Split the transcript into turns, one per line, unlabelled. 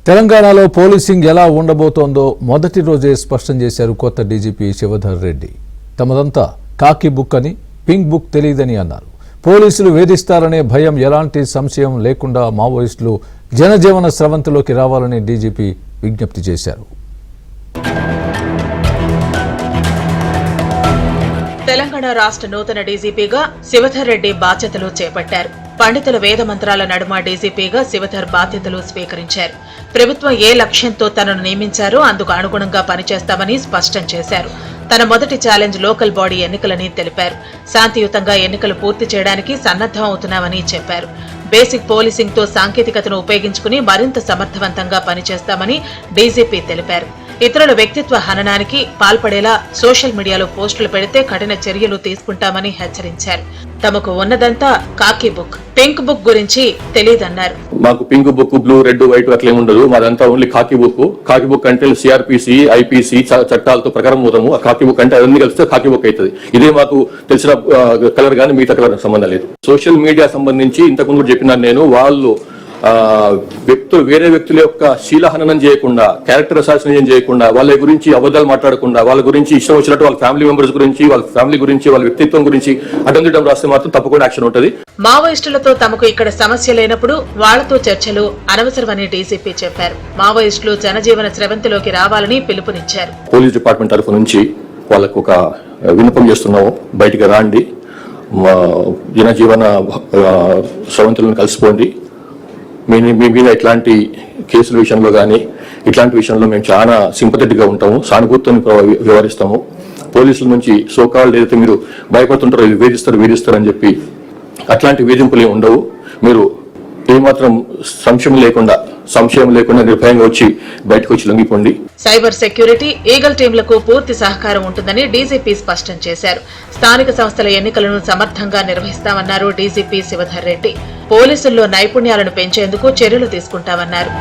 తెలంగాణలో పోలీసింగ్ ఎలా ఉండబోతోందో మొదటి రోజే స్పష్టం చేశారు కొత్త డీజీపీ శివధర్ రెడ్డి. తమదంతా కాకి బుక్ అని, పింక్ బుక్ తెలియదని అన్నారు. పోలీసులు వేధిస్తారనే భయం, ఎలాంటి సంశయం లేకుండా మావోయిస్టులు జనజీవన స్రవంతిలోకి రావాలని డీజీపీ విజ్ఞప్తి చేశారు.
తెలంగాణ రాష్ట్ర నూతన డీజీపీగా శివధర్ రెడ్డి బాధ్యతలు చేపట్టారు. పండితుల వేద మంత్రాల నడుమ డీజీపీగా శివధర్ బాధ్యతలు స్వీకరించారు. ప్రభుత్వం ఏ లక్ష్యంతో తనను నియమించారో అందుకు అనుగుణంగా పనిచేస్తామని స్పష్టం చేశారు. తన మొదటి ఛాలెంజ్ లోకల్ బాడీ ఎన్నికలని తెలిపారు. శాంతియుతంగా ఎన్నికలు పూర్తి చేయడానికి సన్నద్దం అవుతున్నామని చెప్పారు. బేసిక్ పోలీసింగ్ తో సాంకేతికతను ఉపయోగించుకుని మరింత సమర్థవంతంగా పనిచేస్తామని డీజీపీ తెలిపారు. ఇతరుల వ్యక్తిత్వ హననానికి పాల్పడేలా సోషల్ మీడియాలో పోస్టులు పెడితే కఠిన చర్యలు తీసుకుంటామని హెచ్చరించారు. తమకు ఉన్నదంతా కాకి బుక్, పింక్ బుక్ గురించి తెలియదన్నారు.
మాకు pink book, blue, red, white అట్లా ఏముండదు. మాదంతా ఓన్లీ కాకి బుక్. కాకి బుక్ అంటే సిఆర్పిసి, ఐపీసీ చట్టాలతో ప్రకారం పోతాము. ఆ కాకి బుక్ అంటే అవన్నీ కలిస్తే కాకి బుక్ అవుతుంది. ఇదే మాకు తెలిసిన కలర్ కానీ మిగతా కలర్ సంబంధం లేదు. సోషల్ మీడియా సంబంధించి ఇంతకుముందు చెప్పినాను నేను, వాళ్ళు వ్యక్తులు వేరే వ్యక్తుల యొక్క శీలహననం చేయకుండా, క్యారెక్టర్ అసాసినేషన్ చేయకుండా, వాళ్ళ గురించి అబద్ధాలు మాట్లాడకుండా, వాళ్ళ గురించి ఇష్టం వచ్చినట్టు వాళ్ళ ఫ్యామిలీ మెంబర్స్ గురించి, వాళ్ళ ఫ్యామిలీ గురించి, వాళ్ళ వ్యక్తిత్వం గురించి అడ్డం రాస్తే మాత్రం తప్పకుండా యాక్షన్ ఉంటుంది.
మావోయిస్టులతో తమకు ఇక్కడ సమస్య లేనప్పుడు వాళ్లతో చర్చలు అనవసరమని డీజీపీ చెప్పారు. మావోయిస్టులు జనజీవన స్రవంతిలోకి రావాలని పిలుపునిచ్చారు.
పోలీస్ డిపార్ట్మెంట్ తరఫు నుంచి వాళ్ళకు ఒక విన్నపం చేస్తున్నాము, బయటికి రాండి, జనజీవన స్రవంతులను కలిసిపోండి. మీ మీద ఇట్లాంటి కేసుల విషయంలో కానీ ఇట్లాంటి విషయంలో మేము చాలా సింపథెటిక్ గా ఉంటాము, సానుభూతిని వ్యవహరిస్తాము. పోలీసుల నుంచి సోకాళ్ళు ఏదైతే మీరు భయపడుతుంటారో వేధిస్తారు అని చెప్పి అట్లాంటి వేధింపులు ఏమి ఉండవు. మీరు ఏమాత్రం సంశయం లేకుండా నిర్భయంగా వచ్చి బయటకు వచ్చి లొంగిపోండి.
సైబర్ సెక్యూరిటీ, ఈగల్ టీంలకు పూర్తి సహకారం ఉంటుందని డీజీపీ స్పష్టం చేశారు. స్థానిక సంస్థల ఎన్నికలను సమర్థంగా నిర్వహిస్తామన్నారు డీజీపీ శివధర్ రెడ్డి. పోలీసుల్లో నైపుణ్యాలను పెంచేందుకు చర్యలు తీసుకుంటామన్నారు.